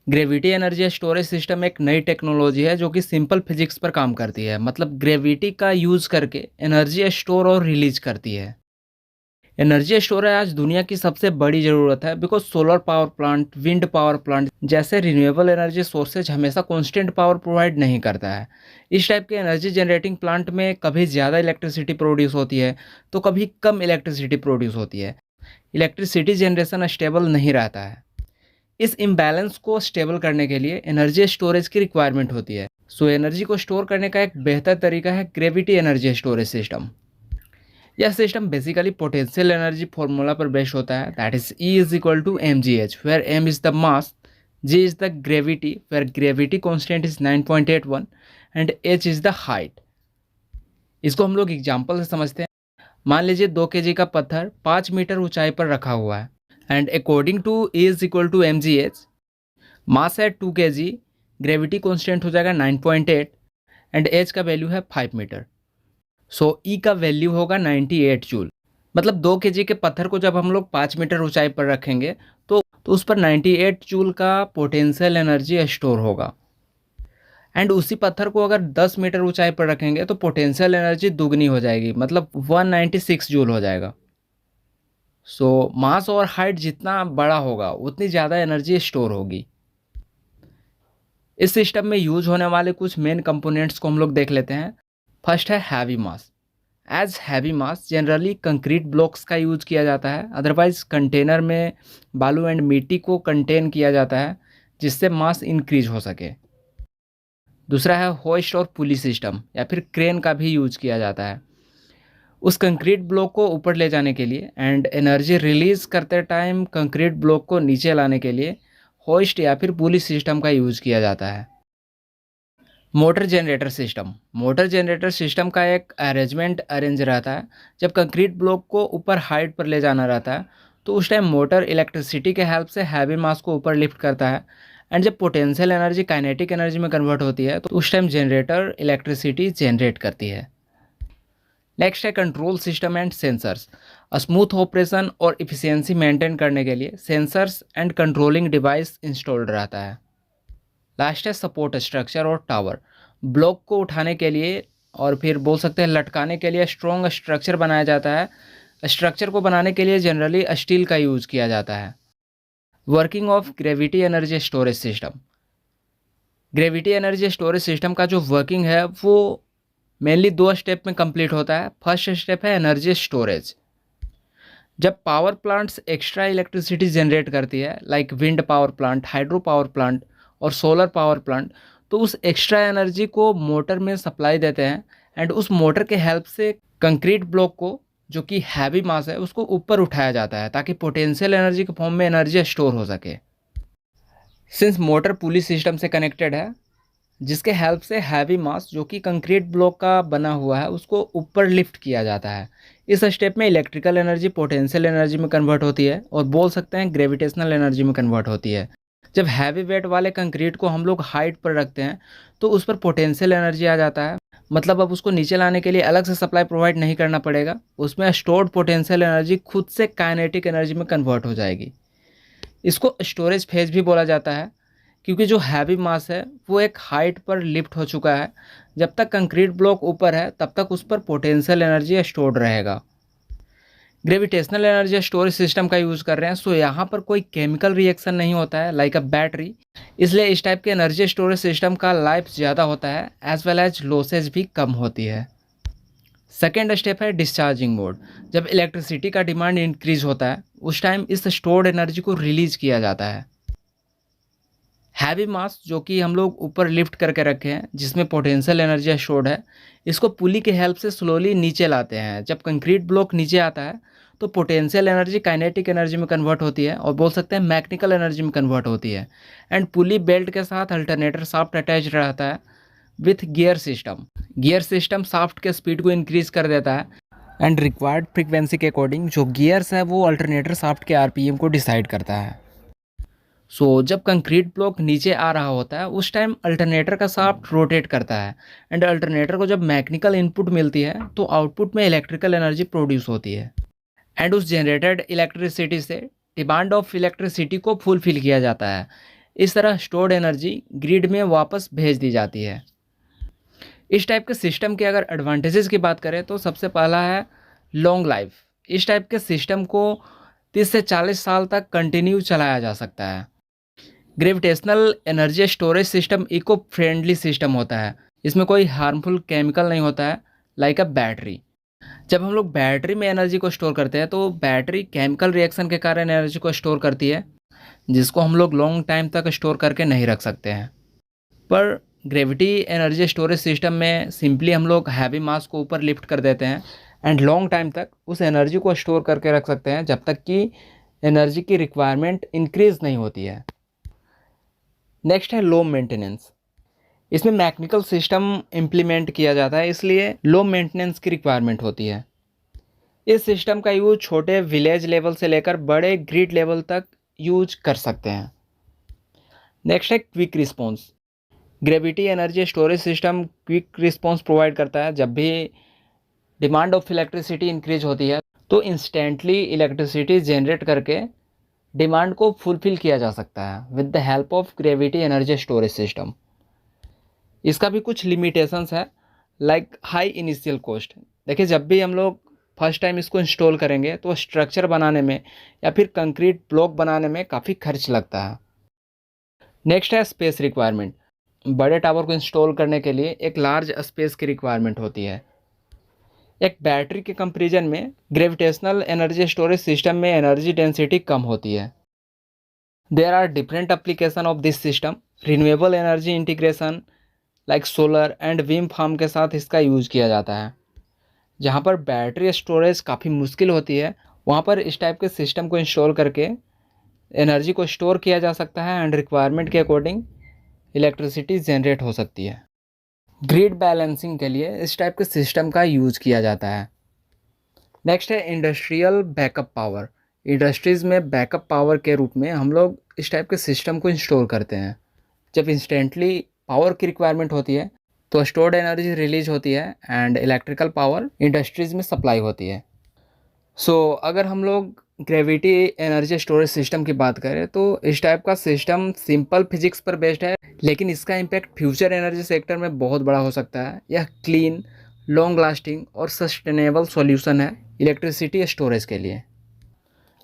Gravity energy storage system एक नई technology है जो कि सिंपल फिजिक्स पर काम करती है। मतलब ग्रेविटी का यूज़ करके एनर्जी स्टोर और रिलीज करती है। एनर्जी स्टोरेज आज दुनिया की सबसे बड़ी ज़रूरत है, because solar power plant, wind power plant जैसे रिन्यूएबल एनर्जी सोर्सेज हमेशा कांस्टेंट पावर प्रोवाइड नहीं करता है। इस टाइप के एनर्जी जनरेटिंग प्लांट में कभी ज़्यादा इलेक्ट्रिसिटी प्रोड्यूस होती है तो कभी कम इलेक्ट्रिसिटी प्रोड्यूस होती है। इलेक्ट्रिसिटी जनरेशन स्टेबल नहीं रहता है। इस इम्बैलेंस को स्टेबल करने के लिए एनर्जी स्टोरेज की रिक्वायरमेंट होती है। सो एनर्जी को स्टोर करने का एक बेहतर तरीका है ग्रेविटी एनर्जी स्टोरेज सिस्टम। यह system basically potential energy formula पर बेस्ड होता है, that is E is equal to mgh, where m is the mass, g is the gravity, where gravity constant is 9.81 and h is the height. इसको हम लोग example से समझते हैं। मान लीजिए 2 kg का पत्थर 5 मीटर ऊंचाई पर रखा हुआ है and according to E is equal to mgh, mass है 2 kg, ग्रेविटी कॉन्स्टेंट हो जाएगा 9.8 एंड h का वैल्यू है 5 मीटर। सो E का वैल्यू होगा 98 जूल। मतलब 2 kg के पत्थर को जब हम लोग 5 मीटर ऊंचाई पर रखेंगे तो उस पर 98 जूल का पोटेंशियल एनर्जी स्टोर होगा। एंड उसी पत्थर को अगर 10 मीटर ऊंचाई पर रखेंगे तो पोटेंशियल एनर्जी दुगनी हो जाएगी, मतलब 196 जूल हो जाएगा। सो मास और हाइट जितना बड़ा होगा उतनी ज़्यादा एनर्जी स्टोर होगी। इस सिस्टम में यूज होने वाले कुछ मेन कंपोनेंट्स को हम लोग देख लेते हैं। फर्स्ट है हैवी मास। एज हैवी मास जनरली कंक्रीट ब्लॉक्स का यूज किया जाता है, अदरवाइज कंटेनर में बालू एंड मिट्टी को कंटेन किया जाता है जिससे मास इंक्रीज हो सके। दूसरा है होइस्ट और पुली सिस्टम या फिर क्रेन का भी यूज किया जाता है उस कंक्रीट ब्लॉक को ऊपर ले जाने के लिए एंड एनर्जी रिलीज करते टाइम कंक्रीट ब्लॉक को नीचे लाने के लिए होइस्ट या फिर पुली सिस्टम का यूज किया जाता है। Motor generator system. Motor generator system का एक अरेंजमेंट अरेंज रहता है। जब कंक्रीट ब्लॉक को ऊपर हाइट पर ले जाना रहता है तो उस टाइम मोटर इलेक्ट्रिसिटी के हेल्प से हैवी मास को ऊपर लिफ्ट करता है एंड जब पोटेंशियल एनर्जी काइनेटिक एनर्जी में कन्वर्ट होती है तो उस टाइम जनरेटर इलेक्ट्रिसिटी जनरेट करती है। नेक्स्ट है control system and sensors. Smooth operation और इफिशियंसी मेंटेन करने के लिए sensors and controlling device installed रहता है। लास्ट है सपोर्ट स्ट्रक्चर और टावर। ब्लॉक को उठाने के लिए और फिर बोल सकते हैं लटकाने के लिए स्ट्रॉन्ग स्ट्रक्चर बनाया जाता है। स्ट्रक्चर को बनाने के लिए जनरली स्टील का यूज़ किया जाता है। Working of gravity energy storage system. Gravity energy storage system का जो वर्किंग है वो मेनली 2 स्टेप में कंप्लीट होता है। फर्स्ट स्टेप है एनर्जी स्टोरेज। जब power plants extra electricity generate करती है, like wind power plant, hydro power plant और सोलर पावर प्लांट, तो उस एक्स्ट्रा एनर्जी को मोटर में सप्लाई देते हैं एंड उस मोटर के हेल्प से कंक्रीट ब्लॉक को, जो कि हैवी मास है, उसको ऊपर उठाया जाता है ताकि पोटेंशियल एनर्जी के फॉर्म में एनर्जी स्टोर हो सके। सिंस मोटर पुली सिस्टम से कनेक्टेड है जिसके हेल्प से हैवी मास जो कि कंक्रीट ब्लॉक का बना हुआ है उसको ऊपर लिफ्ट किया जाता है। इस स्टेप में इलेक्ट्रिकल एनर्जी पोटेंशियल एनर्जी में कन्वर्ट होती है और बोल सकते हैं ग्रेविटेशनल एनर्जी में कन्वर्ट होती है। जब हैवी वेट वाले कंक्रीट को हम लोग हाइट पर रखते हैं तो उस पर पोटेंशियल एनर्जी आ जाता है। मतलब अब उसको नीचे लाने के लिए अलग से सप्लाई प्रोवाइड नहीं करना पड़ेगा, उसमें स्टोर्ड पोटेंशियल एनर्जी खुद से काइनेटिक एनर्जी में कन्वर्ट हो जाएगी। इसको स्टोरेज फेज भी बोला जाता है क्योंकि जो हैवी मास है वो एक हाइट पर लिफ्ट हो चुका है। जब तक कंक्रीट ब्लॉक ऊपर है तब तक उस पर पोटेंशियल एनर्जी स्टोर्ड रहेगा। ग्रेविटेशनल एनर्जी स्टोरेज सिस्टम का यूज़ कर रहे हैं, सो यहाँ पर कोई केमिकल रिएक्शन नहीं होता है लाइक अ बैटरी, इसलिए इस टाइप के एनर्जी स्टोरेज सिस्टम का लाइफ ज़्यादा होता है एज वेल एज लॉसेज भी कम होती है। सेकेंड स्टेप है डिस्चार्जिंग मोड। जब इलेक्ट्रिसिटी का डिमांड इंक्रीज होता है उस टाइम इस स्टोर्ड एनर्जी को रिलीज किया जाता है। हैवी मास जो कि हम लोग ऊपर लिफ्ट करके रखे हैं जिसमें पोटेंशियल एनर्जी स्टोर्ड है, इसको पुली के हेल्प से स्लोली नीचे लाते हैं। जब कंक्रीट ब्लॉक नीचे आता है तो पोटेंशियल एनर्जी काइनेटिक एनर्जी में कन्वर्ट होती है और बोल सकते हैं मैकेनिकल एनर्जी में कन्वर्ट होती है। एंड पुली बेल्ट के साथ अल्टरनेटर शाफ्ट अटैच रहता है with gear system. Gear system shaft के स्पीड को इंक्रीज कर देता है एंड रिक्वायर्ड फ्रीक्वेंसी के अकॉर्डिंग जो गियर्स है वो अल्टरनेटर शाफ्ट के आरपीएम को डिसाइड करता है। सो जब कंक्रीट ब्लॉक नीचे आ रहा होता है उस टाइम अल्टरनेटर का शाफ्ट रोटेट करता है एंड अल्टरनेटर को जब मैकेनिकल इनपुट मिलती है तो आउटपुट में इलेक्ट्रिकल एनर्जी प्रोड्यूस होती है एंड उस जनरेटेड इलेक्ट्रिसिटी से डिमांड ऑफ इलेक्ट्रिसिटी को फुलफिल किया जाता है। इस तरह स्टोर्ड एनर्जी ग्रिड में वापस भेज दी जाती है। इस टाइप के सिस्टम के अगर एडवांटेजेस की बात करें तो सबसे पहला है लॉन्ग लाइफ। इस टाइप के सिस्टम को 30 से 40 साल तक कंटिन्यू चलाया जा सकता है। Gravitational energy storage system eco friendly system होता है। इसमें कोई हार्मफुल केमिकल नहीं होता है, लाइक अ बैटरी। जब हम लोग बैटरी में एनर्जी को स्टोर करते हैं तो बैटरी केमिकल रिएक्शन के कारण एनर्जी को स्टोर करती है, जिसको हम लोग लॉन्ग टाइम तक स्टोर करके नहीं रख सकते हैं। पर ग्रेविटी एनर्जी स्टोरेज सिस्टम में सिंपली हम लोग हैवी मास को ऊपर लिफ्ट कर देते हैं एंड लॉन्ग टाइम तक उस एनर्जी को स्टोर करके रख सकते हैं जब तक कि एनर्जी की रिक्वायरमेंट इंक्रीज नहीं होती है। नेक्स्ट है लो मेंटेनेंस। इसमें मैकेनिकल सिस्टम इम्प्लीमेंट किया जाता है, इसलिए लो मेंटेनेंस की रिक्वायरमेंट होती है। इस सिस्टम का यूज छोटे विलेज लेवल से लेकर बड़े ग्रिड लेवल तक यूज कर सकते हैं। नेक्स्ट है quick response. Gravity energy storage system quick response provide करता है। जब भी डिमांड ऑफ इलेक्ट्रिसिटी इंक्रीज होती है तो इंस्टेंटली इलेक्ट्रिसिटी जनरेट करके डिमांड को फुलफिल किया जा सकता है with the help of gravity energy storage system. इसका भी कुछ लिमिटेशंस है, लाइक हाई इनिशियल कॉस्ट। देखिए, जब भी हम लोग फर्स्ट टाइम इसको इंस्टॉल करेंगे तो स्ट्रक्चर बनाने में या फिर कंक्रीट ब्लॉक बनाने में काफ़ी खर्च लगता है। नेक्स्ट है स्पेस रिक्वायरमेंट। बड़े टावर को इंस्टॉल करने के लिए एक लार्ज स्पेस की रिक्वायरमेंट होती है। एक बैटरी के कंपैरिजन में ग्रेविटेशनल एनर्जी स्टोरेज सिस्टम में एनर्जी डेंसिटी कम होती है। There are different application of this system. Renewable energy integration like solar and wind farm के साथ इसका यूज़ किया जाता है। जहाँ पर बैटरी स्टोरेज काफ़ी मुश्किल होती है, वहाँ पर इस टाइप के सिस्टम को इंस्टॉल करके एनर्जी को स्टोर किया जा सकता है एंड रिक्वायरमेंट के अकॉर्डिंग इलेक्ट्रिसिटी जनरेट हो सकती है। ग्रिड बैलेंसिंग के लिए इस टाइप के सिस्टम का यूज़ किया जाता है। नेक्स्ट है इंडस्ट्रियल बैकअप पावर। इंडस्ट्रीज़ में बैकअप पावर के रूप में हम लोग इस टाइप के सिस्टम को इंस्टॉल करते हैं। जब इंस्टेंटली पावर की रिक्वायरमेंट होती है तो स्टोर्ड एनर्जी रिलीज होती है एंड इलेक्ट्रिकल पावर इंडस्ट्रीज़ में सप्लाई होती है। अगर हम लोग ग्रेविटी एनर्जी स्टोरेज सिस्टम की बात करें तो इस टाइप का सिस्टम सिंपल फिजिक्स पर बेस्ड है, लेकिन इसका इम्पैक्ट फ्यूचर एनर्जी सेक्टर में बहुत बड़ा हो सकता है। यह क्लीन, लॉन्ग लास्टिंग और सस्टेनेबल सॉल्यूशन है इलेक्ट्रिसिटी स्टोरेज के लिए।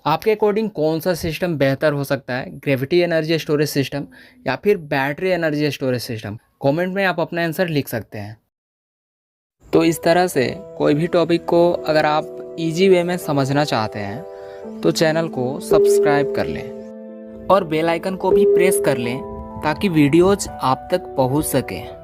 आपके अकॉर्डिंग कौन सा सिस्टम बेहतर हो सकता है, ग्रेविटी एनर्जी स्टोरेज सिस्टम या फिर battery energy storage system? Comment में आप अपना आंसर लिख सकते हैं। तो इस तरह से कोई भी टॉपिक को अगर आप इजी वे में समझना चाहते हैं तो चैनल को सब्सक्राइब कर लें और बेल आइकन को भी प्रेस कर लें ताकि वीडियोज आप तक पहुंच सकें।